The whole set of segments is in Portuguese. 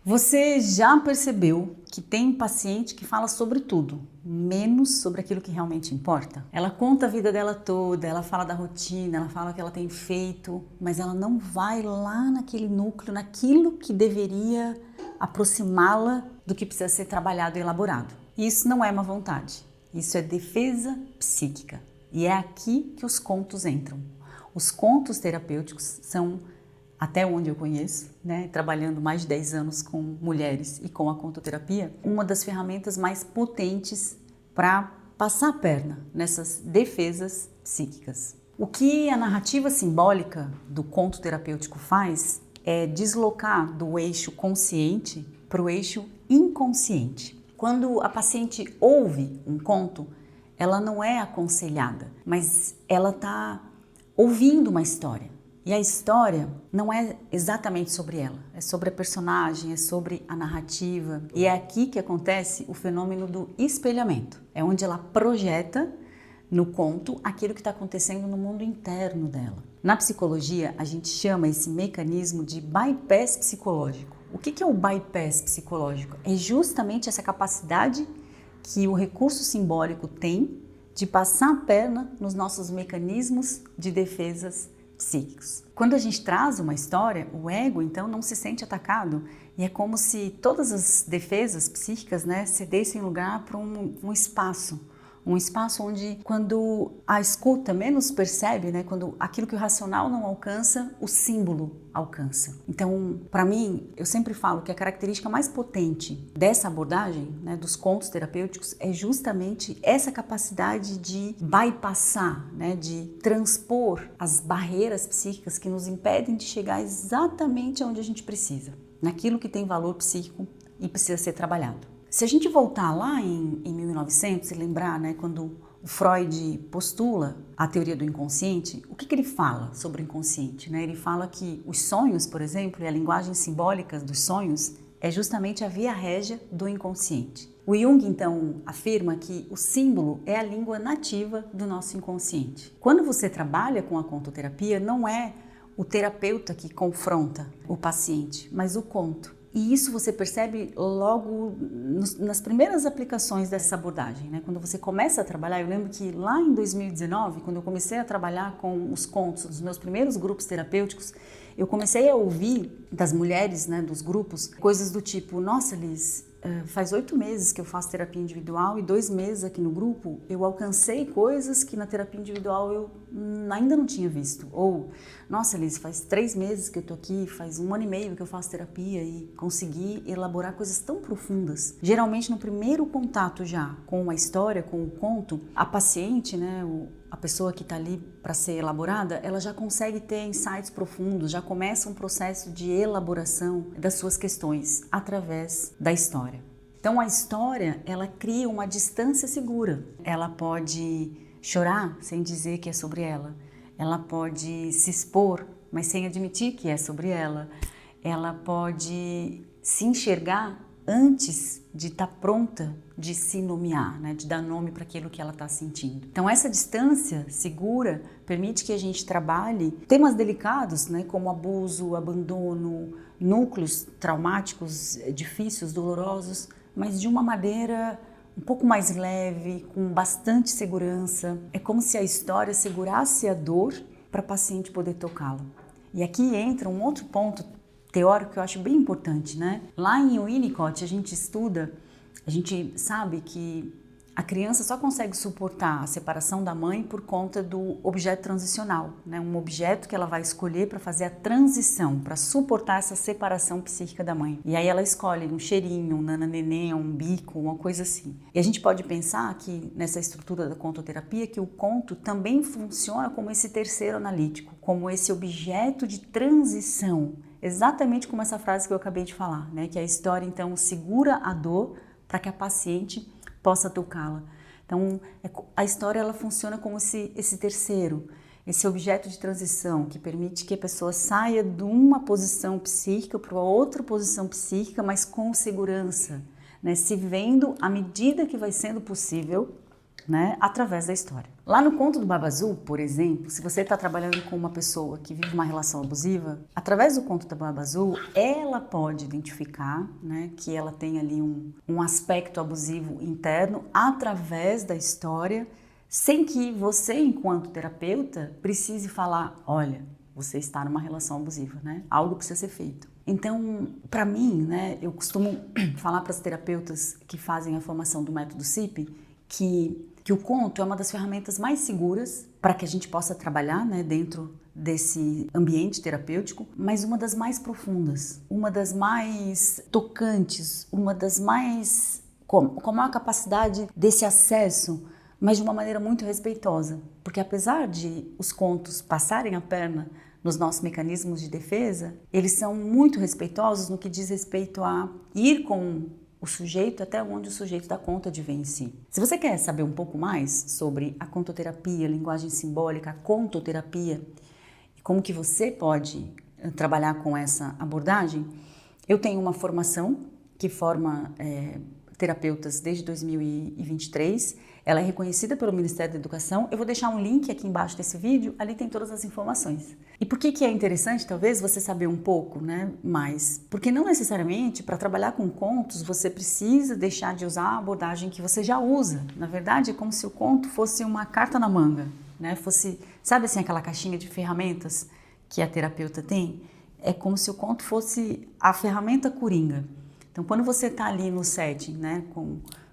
Você já percebeu que tem paciente que fala sobre tudo, menos sobre aquilo que realmente importa? Ela conta a vida dela toda, ela fala da rotina, ela fala o que ela tem feito, mas ela não vai lá naquele núcleo, naquilo que deveria aproximá-la do que precisa ser trabalhado e elaborado. Isso não é má vontade, isso é defesa psíquica. E é aqui que os contos entram. Os contos terapêuticos são, até onde eu conheço, trabalhando mais de 10 anos com mulheres e com a contoterapia, uma das ferramentas mais potentes para passar a perna nessas defesas psíquicas. O que a narrativa simbólica do conto terapêutico faz é deslocar do eixo consciente para o eixo inconsciente. Quando a paciente ouve um conto, ela não é aconselhada, mas ela está ouvindo uma história. E a história não é exatamente sobre ela, é sobre a personagem, é sobre a narrativa. E é aqui que acontece o fenômeno do espelhamento. É onde ela projeta no conto aquilo que está acontecendo no mundo interno dela. Na psicologia, a gente chama esse mecanismo de bypass psicológico. O que é o bypass psicológico? É justamente essa capacidade que o recurso simbólico tem de passar a perna nos nossos mecanismos de defesas psíquicos. Quando a gente traz uma história, o ego então não se sente atacado e é como se todas as defesas psíquicas cedessem lugar para um espaço onde, quando a escuta menos percebe, quando aquilo que o racional não alcança, o símbolo alcança. Então, para mim, eu sempre falo que a característica mais potente dessa abordagem, dos contos terapêuticos, é justamente essa capacidade de bypassar, de transpor as barreiras psíquicas que nos impedem de chegar exatamente onde a gente precisa, naquilo que tem valor psíquico e precisa ser trabalhado. Se a gente voltar lá em 1900 e lembrar, quando o Freud postula a teoria do inconsciente, o que ele fala sobre o inconsciente? Ele fala que os sonhos, por exemplo, e a linguagem simbólica dos sonhos é justamente a via régia do inconsciente. O Jung, então, afirma que o símbolo é a língua nativa do nosso inconsciente. Quando você trabalha com a contoterapia, não é o terapeuta que confronta o paciente, mas o conto. E isso você percebe logo nas primeiras aplicações dessa abordagem, Quando você começa a trabalhar, eu lembro que lá em 2019, quando eu comecei a trabalhar com os contos dos meus primeiros grupos terapêuticos, eu comecei a ouvir das mulheres, dos grupos, coisas do tipo: nossa, Liz, faz 8 meses que eu faço terapia individual e 2 meses aqui no grupo eu alcancei coisas que na terapia individual eu ainda não tinha visto. Ou, nossa, Liz, faz 3 meses que eu tô aqui, faz 1 ano e meio que eu faço terapia e consegui elaborar coisas tão profundas. Geralmente no primeiro contato já com a história, com o conto, a paciente, a pessoa que está ali para ser elaborada, ela já consegue ter insights profundos, já começa um processo de elaboração das suas questões através da história. Então a história, ela cria uma distância segura. Ela pode chorar sem dizer que é sobre ela. Ela pode se expor, mas sem admitir que é sobre ela. Ela pode se enxergar antes de estar pronta de se nomear, de dar nome para aquilo que ela está sentindo. Então essa distância segura permite que a gente trabalhe temas delicados, como abuso, abandono, núcleos traumáticos, difíceis, dolorosos, mas de uma maneira um pouco mais leve, com bastante segurança. É como se a história segurasse a dor para a paciente poder tocá-la. E aqui entra um outro ponto teórico que eu acho bem importante, Lá em Winnicott a gente sabe que a criança só consegue suportar a separação da mãe por conta do objeto transicional, um objeto que ela vai escolher para fazer a transição, para suportar essa separação psíquica da mãe. E aí ela escolhe um cheirinho, um nananeném, um bico, uma coisa assim. E a gente pode pensar que nessa estrutura da contoterapia que o conto também funciona como esse terceiro analítico, como esse objeto de transição, exatamente como essa frase que eu acabei de falar, que a história então segura a dor para que a paciente possa tocá-la. Então, a história ela funciona como esse terceiro, esse objeto de transição que permite que a pessoa saia de uma posição psíquica para outra posição psíquica, mas com segurança, se vendo à medida que vai sendo possível né, através da história. Lá no conto do Baba Azul, por exemplo, se você está trabalhando com uma pessoa que vive uma relação abusiva, através do conto da Baba Azul, ela pode identificar, né, que ela tem ali um aspecto abusivo interno através da história, sem que você, enquanto terapeuta, precise falar, olha, você está numa relação abusiva, né? Algo precisa ser feito. Então, para mim, né, eu costumo falar para as terapeutas que fazem a formação do método CIP que o conto é uma das ferramentas mais seguras para que a gente possa trabalhar, né, dentro desse ambiente terapêutico, mas uma das mais profundas, uma das mais tocantes, uma das mais com maior capacidade desse acesso, mas de uma maneira muito respeitosa, porque apesar de os contos passarem a perna nos nossos mecanismos de defesa, eles são muito respeitosos no que diz respeito a ir com o sujeito até onde o sujeito dá conta de ver em si. Se você quer saber um pouco mais sobre a contoterapia, linguagem simbólica, a contoterapia e como que você pode trabalhar com essa abordagem, eu tenho uma formação que forma terapeutas desde 2023, ela é reconhecida pelo Ministério da Educação. Eu vou deixar um link aqui embaixo desse vídeo, ali tem todas as informações. E por que é interessante, talvez, você saber um pouco, né, mais? Porque não necessariamente, para trabalhar com contos, você precisa deixar de usar a abordagem que você já usa. Na verdade, é como se o conto fosse uma carta na manga, né? Fosse, sabe assim, aquela caixinha de ferramentas que a terapeuta tem? É como se o conto fosse a ferramenta coringa. Então, quando você está ali no setting, né,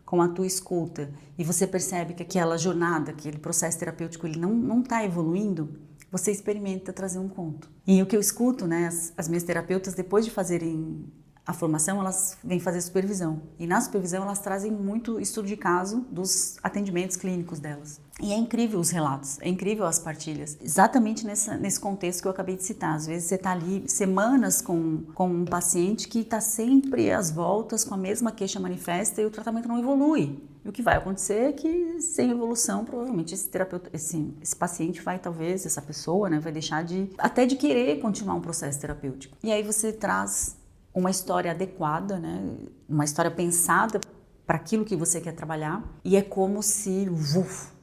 com a tua escuta e você percebe que aquela jornada, aquele processo terapêutico, ele não está evoluindo, você experimenta trazer um conto. E o que eu escuto, né, as minhas terapeutas, depois de fazerem a formação, elas vêm fazer supervisão. E na supervisão elas trazem muito estudo de caso dos atendimentos clínicos delas. E é incrível os relatos, é incrível as partilhas. Exatamente nesse contexto que eu acabei de citar. Às vezes você está ali semanas com um paciente que está sempre às voltas com a mesma queixa manifesta e o tratamento não evolui. E o que vai acontecer é que, sem evolução, provavelmente esse terapeuta, esse paciente vai, talvez, essa pessoa, né, vai deixar até de querer continuar um processo terapêutico. E aí você traz uma história adequada, né, uma história pensada para aquilo que você quer trabalhar, e é como se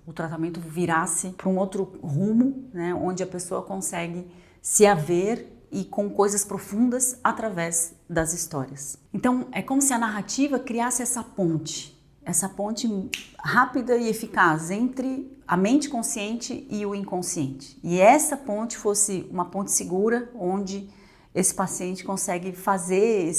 o tratamento virasse para um outro rumo, né, onde a pessoa consegue se haver e com coisas profundas através das histórias. Então, é como se a narrativa criasse essa ponte rápida e eficaz entre a mente consciente e o inconsciente. E essa ponte fosse uma ponte segura, onde esse paciente consegue fazer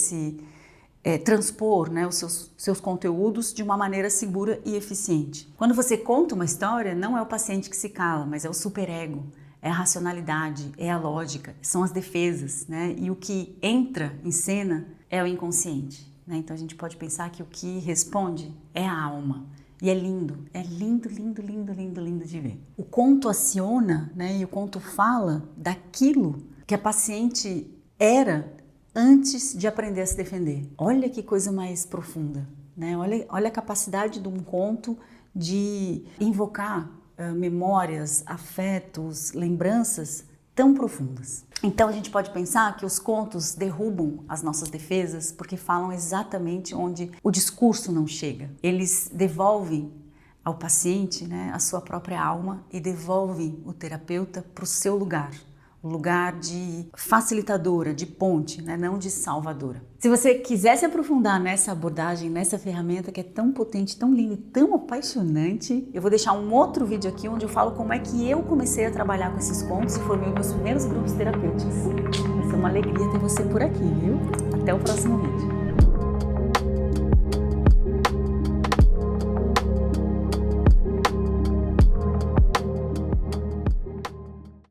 transpor, né, os seus conteúdos de uma maneira segura e eficiente. Quando você conta uma história, não é o paciente que se cala, mas é o superego, é a racionalidade, é a lógica, são as defesas, né? E o que entra em cena é o inconsciente, né? Então a gente pode pensar que o que responde é a alma. E é lindo, lindo, lindo, lindo, lindo, lindo de ver. O conto aciona, né, e o conto fala daquilo que a paciente era antes de aprender a se defender. Olha que coisa mais profunda, né? Olha a capacidade de um conto de invocar memórias, afetos, lembranças tão profundas. Então a gente pode pensar que os contos derrubam as nossas defesas porque falam exatamente onde o discurso não chega. Eles devolvem ao paciente, né, a sua própria alma e devolvem o terapeuta para o seu lugar. O lugar de facilitadora, de ponte, né? Não de salvadora. Se você quiser se aprofundar nessa abordagem, nessa ferramenta que é tão potente, tão linda e tão apaixonante, eu vou deixar um outro vídeo aqui onde eu falo como é que eu comecei a trabalhar com esses contos e formei meus primeiros grupos terapêuticos. Vai ser uma alegria ter você por aqui, viu? Até o próximo vídeo.